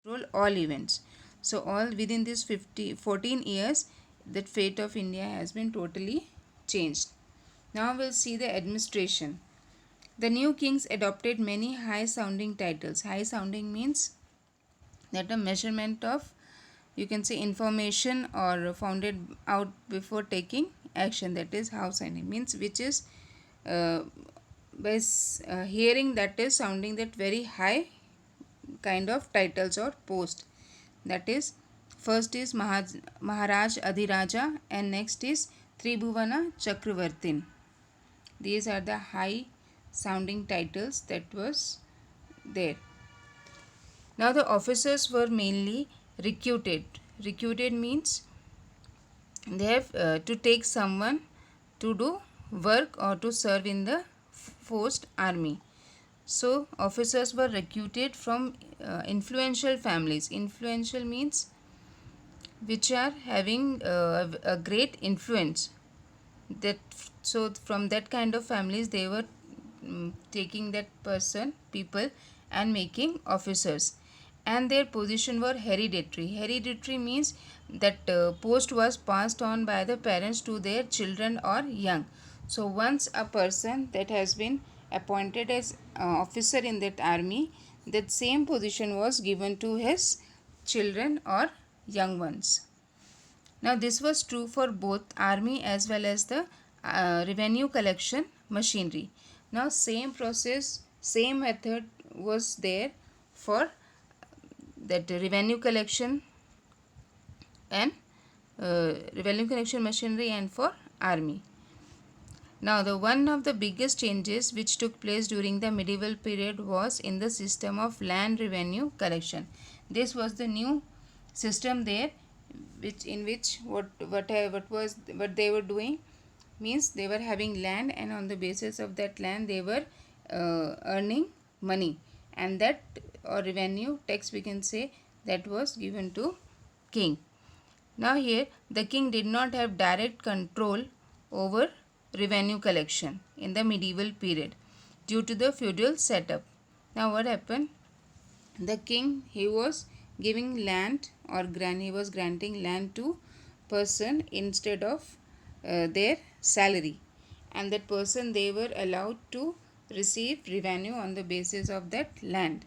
control all events. So all within this 14 years, the fate of India has been totally changed. Now we'll see the administration. The new kings adopted many high sounding titles. High sounding means that a measurement of, you can say, information or founded out before taking action. That is how sounding means, which is uh, by hearing, that is sounding that very high kind of titles or post. That is, first is Maharaj Adhiraja and next is Tribhuvana Chakravartin. These are the high sounding titles that was there. Now the officers were mainly recruited. Recruited means they have to take someone to do work or to serve in the forced army. So officers were recruited from influential families. Influential means which are having a great influence. That, so from that kind of families they were taking that people and making officers, and their position were hereditary. Hereditary means that post was passed on by the parents to their children or young. So once a person that has been appointed as officer in that army, that same position was given to his children or young ones. Now this was true for both army as well as the revenue collection machinery. Now same process, same method was there for that revenue collection and revenue collection machinery and for army. Now the one of the biggest changes which took place during the medieval period was in the system of land revenue collection. This was the new system there, which in which what they were doing means they were having land, and on the basis of that land they were earning money, and that or revenue tax, we can say, that was given to king. Now here the king did not have direct control over revenue collection in the medieval period due to the feudal setup. Now what happened? The king, he was giving land or he was granting land to person instead of their salary, and that person, they were allowed to receive revenue on the basis of that land.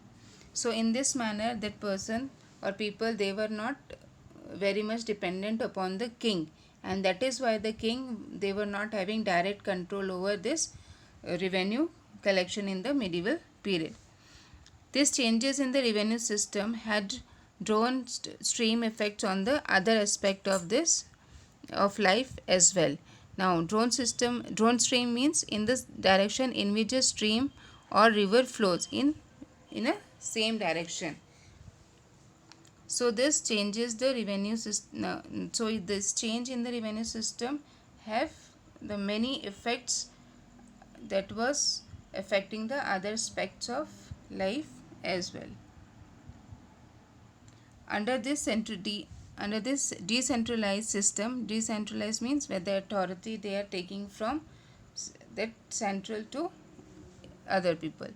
So in this manner, that person or people, they were not very much dependent upon the king, and that is why the king, they were not having direct control over this revenue collection in the medieval period. These changes in the revenue system had drawn stream effects on the other aspect of this of life as well. Now drone stream means in this direction in which a stream or river flows in a same direction. So this changes the revenue system. So this change in the revenue system have the many effects that was affecting the other aspects of life as well. Under this decentralized system, decentralized means where the authority they are taking from that central to other people.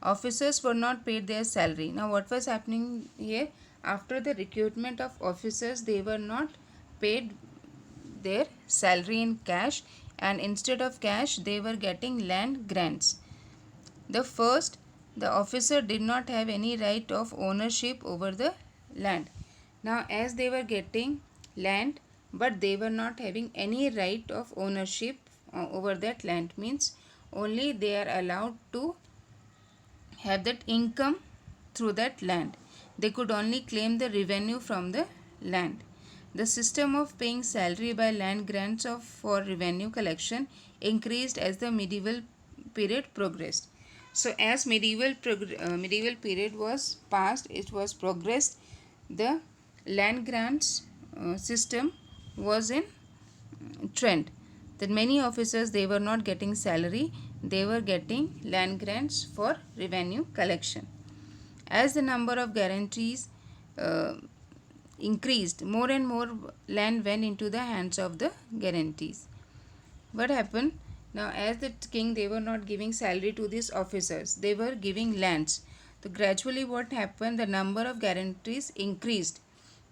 Officers were not paid their salary. Now what was happening here? After the recruitment of officers, they were not paid their salary in cash, and instead of cash they were getting land grants. The officer did not have any right of ownership over the land. Now as they were getting land, but they were not having any right of ownership over that land, means only they are allowed to have that income through that land. They could only claim the revenue from the land. The system of paying salary by land grants for revenue collection increased as the medieval period progressed. So as medieval period was passed, it was progressed, the land grants system was in trend. That many officers, they were not getting salary, they were getting land grants for revenue collection. As the number of guarantees increased, more and more land went into the hands of the guarantees. What happened? Now as the king, they were not giving salary to these officers, they were giving lands. So gradually what happened, the number of guarantees increased,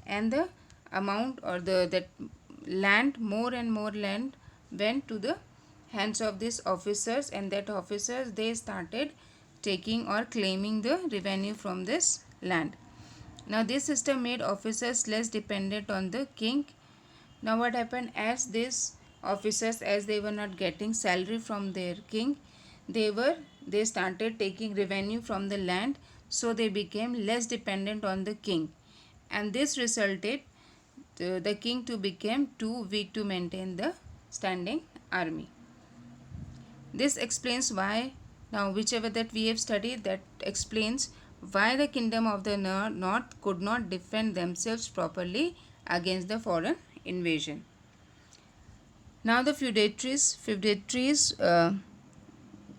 and the amount or the that land, more and more land went to the hands of these officers, and that officers they started taking or claiming the revenue from this land. Now this system made officers less dependent on the king. Now what happened, as these officers, as they were not getting salary from their king, they started taking revenue from the land, so they became less dependent on the king, and this resulted the king to become too weak to maintain the standing army. This explains why, now whichever that we have studied, that explains why the kingdom of the north could not defend themselves properly against the foreign invasion. Now the feudatories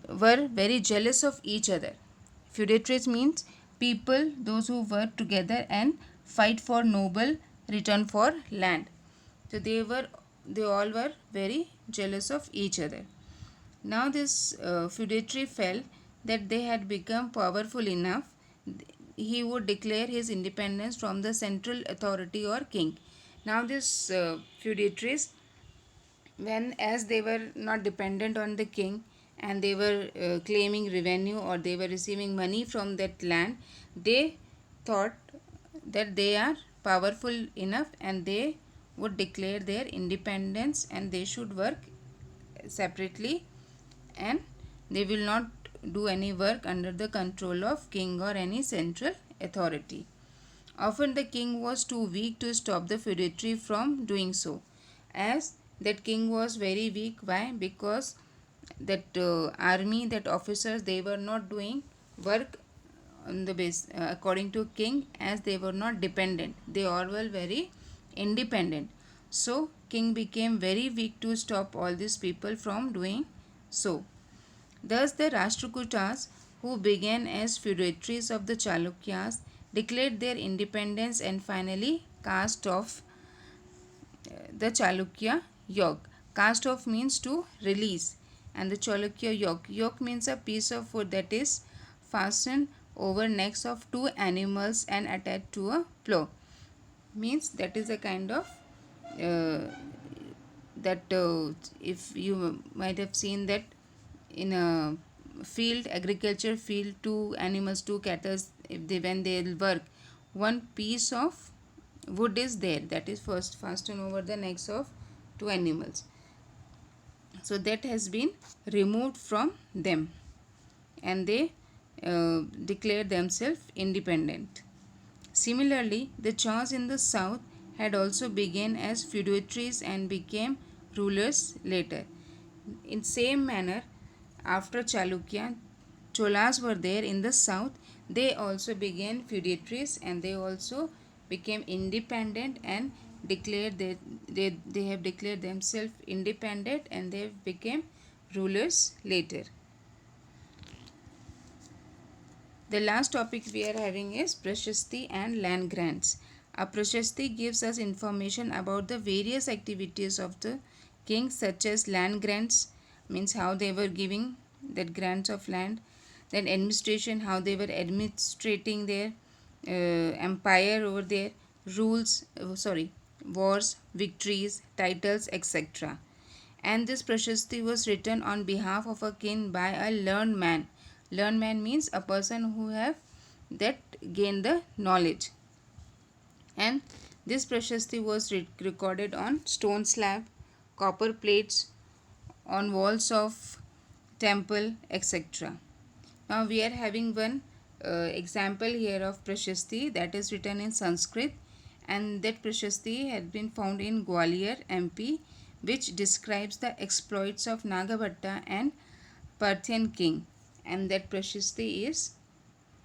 were very jealous of each other. Feudatories means people, those who work together and fight for noble return for land. So they all were very jealous of each other. Now this feudatory felt that they had become powerful enough. He would declare his independence from the central authority or king. Now this feudatories, when as they were not dependent on the king, and they were claiming revenue or they were receiving money from that land, they thought that they are powerful enough and they would declare their independence, and they should work separately, and they will not do any work under the control of king or any central authority. Often the king was too weak to stop the feudatory from doing so. As that king was very weak, why? Because that army, that officers, they were not doing work on the base according to king, as they were not dependent. They all were very independent. So king became very weak to stop all these people from doing so. Thus the Rashtrakutas, who began as feudatories of the Chalukyas, declared their independence and finally cast off the Chalukya yoke. Cast off means to release, and the Chalukya yoke. Yoke means a piece of wood that is fastened over necks of two animals and attached to a plough. Means that is a kind of if you might have seen that in a field, agriculture field, two animals, two cattle, if they when they work, one piece of wood is there that is first fastened over the necks of two animals. So that has been removed from them, and they declare themselves independent. Similarly, the Chors in the south had also begun as feudatories and became rulers later. In same manner, after Chalukya, Cholas were there in the south. They also began feudatories, and they also became independent and declared that they have declared themselves independent, and they became rulers later. The last topic we are having is Prashasti and land grants. A Prashasti gives us information about the various activities of the king, such as land grants, means how they were giving that grants of land, then administration, how they were administrating their empire over there, rules, wars, victories, titles, etc. And this Prashasti was written on behalf of a king by a learned man. Learned man means a person who have that gained the knowledge. And this Prashasti was recorded on stone slab, copper plates, on walls of temple, etc. Now we are having one example here of Prashasti that is written in Sanskrit, and that Prashasti had been found in Gwalior, MP, which describes the exploits of Nagabhatta and Parthian king, and that Prashasti is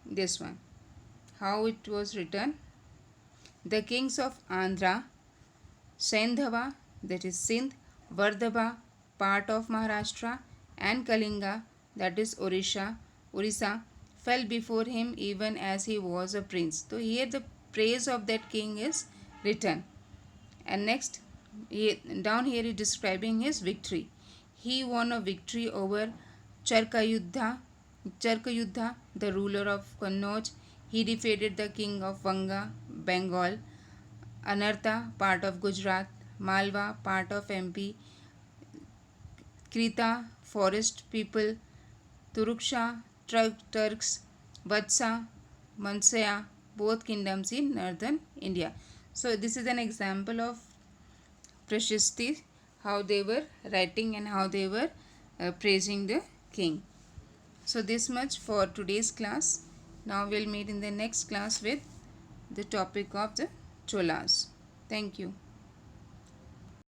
this one. How it was written: the kings of Andhra, Sendhava, that is Sindh, Vardhaba, part of Maharashtra, and Kalinga, that is Orissa, fell before him even as he was a prince. So here the praise of that king is written. And next, down here is describing his victory. He won a victory over Charkayuddha, Charkayuddha, the ruler of Kannauj, he defeated the king of Vanga, Bengal. Anartha, part of Gujarat. Malwa, part of MP. Krita, forest people. Turuksha, Turks. Vatsa, Mansaya, both kingdoms in northern India. So this is an example of Prashasti, how they were writing and how they were praising the king. So this much for today's class. Now we'll meet in the next class with the topic of the Cholas. Thank you.